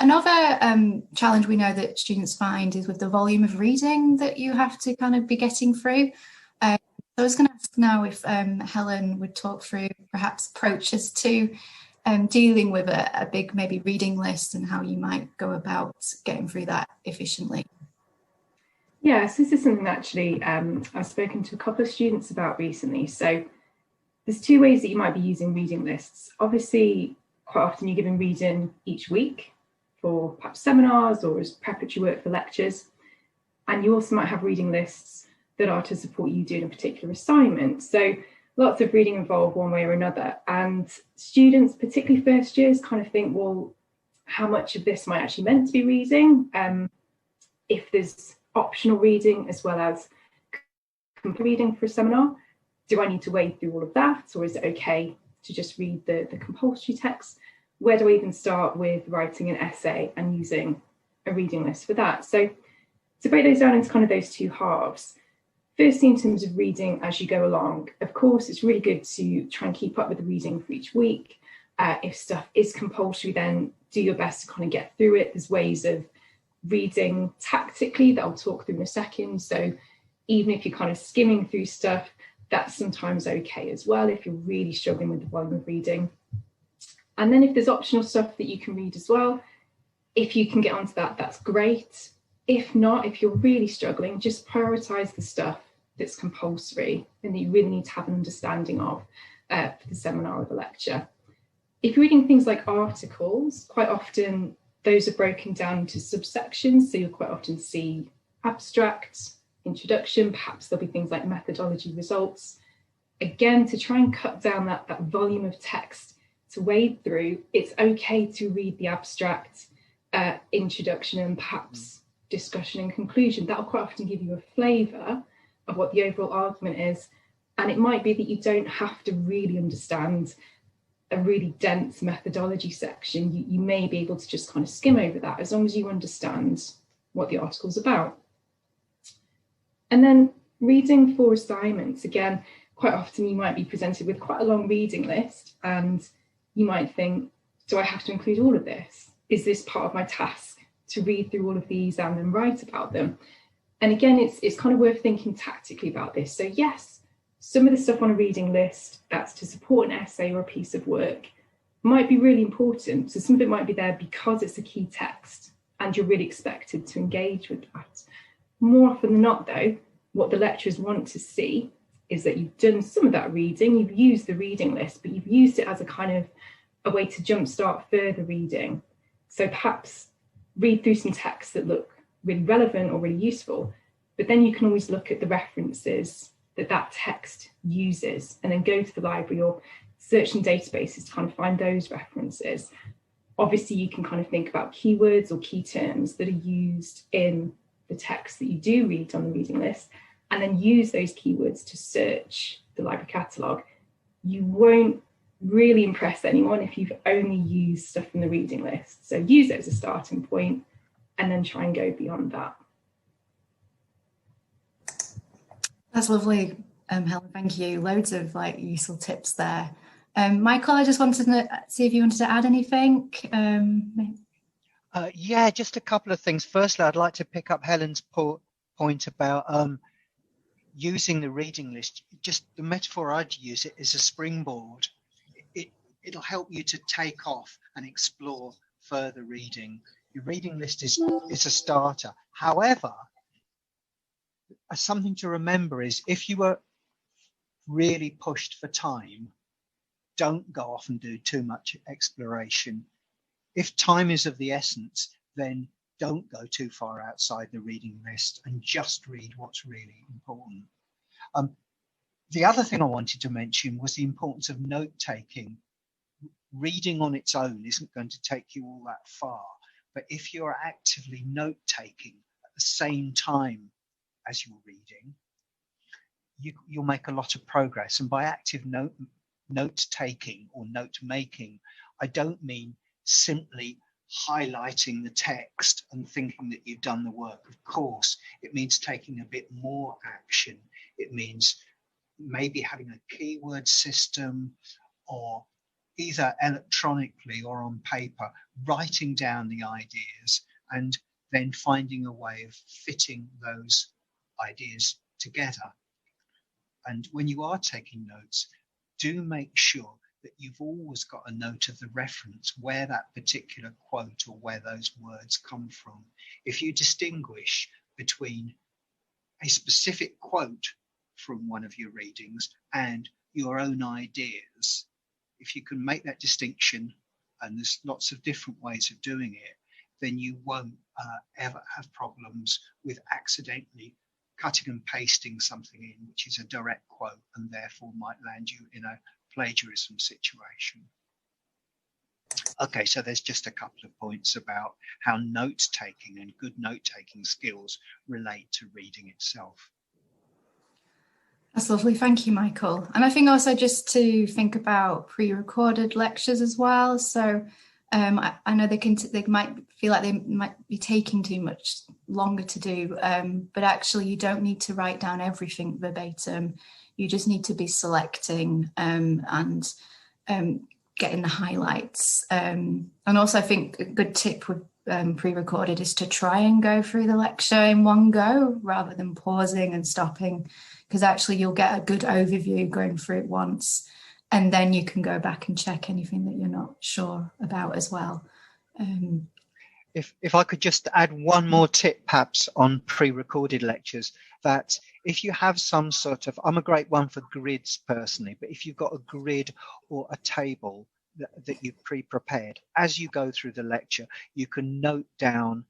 Another challenge we know that students find is with the volume of reading that you have to kind of be getting through. I was going to ask now if Helen would talk through perhaps approaches to dealing with a big maybe reading list and how you might go about getting through that efficiently. Yes, this is something actually I've spoken to a couple of students about recently. So there's two ways that you might be using reading lists. Obviously, quite often you're given reading each week for perhaps seminars or as preparatory work for lectures. And you also might have reading lists that are to support you doing a particular assignment. So lots of reading involved one way or another. And students, particularly first years, kind of think, well, how much of this am I actually meant to be reading? If there's optional reading as well as reading for a seminar, do I need to wade through all of that, or is it okay to just read the compulsory text? Where do I even start with writing an essay and using a reading list for that? So to break those down into kind of those two halves, firstly, in terms of reading as you go along, of course, it's really good to try and keep up with the reading for each week. If stuff is compulsory, then do your best to kind of get through it. There's ways of reading tactically that I'll talk through in a second. So even if you're kind of skimming through stuff, that's sometimes okay as well if you're really struggling with the volume of reading. And then if there's optional stuff that you can read as well, if you can get onto that, that's great. If not, if you're really struggling, just prioritize the stuff that's compulsory and that you really need to have an understanding of for the seminar or the lecture. If you're reading things like articles, quite often those are broken down into subsections. So you'll quite often see abstracts, introduction, perhaps there'll be things like methodology, results. Again, to try and cut down that volume of text to wade through, it's okay to read the abstract, introduction, and perhaps discussion and conclusion. That'll quite often give you a flavour of what the overall argument is. And it might be that you don't have to really understand a really dense methodology section. You may be able to just kind of skim over that as long as you understand what the article's about. And then reading for assignments, again, quite often you might be presented with quite a long reading list and you might think, do I have to include all of this? Is this part of my task to read through all of these and then write about them? And again, it's kind of worth thinking tactically about this. So yes, some of the stuff on a reading list that's to support an essay or a piece of work might be really important. So some of it might be there because it's a key text and you're really expected to engage with that. More often than not, though, what the lecturers want to see is that you've done some of that reading, you've used the reading list, but you've used it as a kind of a way to jumpstart further reading. So perhaps read through some texts that look really relevant or really useful, but then you can always look at the references that text uses and then go to the library or search in databases to kind of find those references. Obviously, you can kind of think about keywords or key terms that are used in the text that you do read on the reading list, and then use those keywords to search the library catalogue. You won't really impress anyone if you've only used stuff from the reading list. So use it as a starting point and then try and go beyond that. That's lovely, Helen, thank you. Loads of useful tips there. Michael, I just wanted to see if you wanted to add anything. Yeah, just a couple of things. Firstly, I'd like to pick up Helen's point about using the reading list. Just the metaphor I'd use it is a springboard. It'll help you to take off and explore further reading. Your reading list is a starter. However, something to remember is if you were really pushed for time, don't go off and do too much exploration. If time is of the essence, then don't go too far outside the reading list and just read what's really important. The other thing I wanted to mention was the importance of note-taking. Reading on its own isn't going to take you all that far, but if you're actively note-taking at the same time as you're reading, you'll make a lot of progress. And by active note-taking or note-making, I don't mean simply highlighting the text and thinking that you've done the work. Of course, it means taking a bit more action. It means maybe having a keyword system or either electronically or on paper, writing down the ideas and then finding a way of fitting those ideas together. And when you are taking notes, do make sure that you've always got a note of the reference, where that particular quote or where those words come from. If you distinguish between a specific quote from one of your readings and your own ideas, if you can make that distinction, and there's lots of different ways of doing it, then you won't ever have problems with accidentally cutting and pasting something in which is a direct quote and therefore might land you in a plagiarism situation. Okay, so there's just a couple of points about how note taking and good note taking skills relate to reading itself. That's lovely, thank you, Michael. And I think also just to think about pre-recorded lectures as well. So I know they might feel like they might be taking too much longer to do, but actually you don't need to write down everything verbatim. You just need to be selecting and getting the highlights. And also I think a good tip with pre-recorded is to try and go through the lecture in one go rather than pausing and stopping, because actually you'll get a good overview going through it once, and then you can go back and check anything that you're not sure about as well. If I could just add one more tip perhaps on pre-recorded lectures, that if you have some sort of, I'm a great one for grids personally, but if you've got a grid or a table that you've pre-prepared, as you go through the lecture, you can note down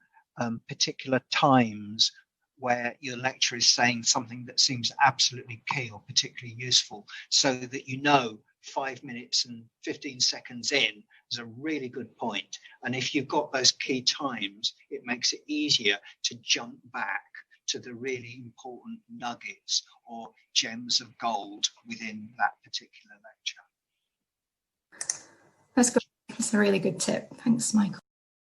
particular times where your lecturer is saying something that seems absolutely key or particularly useful, so that you know 5 minutes and 15 seconds in is a really good point. And if you've got those key times, it makes it easier to jump back to the really important nuggets or gems of gold within that particular lecture. That's good. That's a really good tip. Thanks, Michael.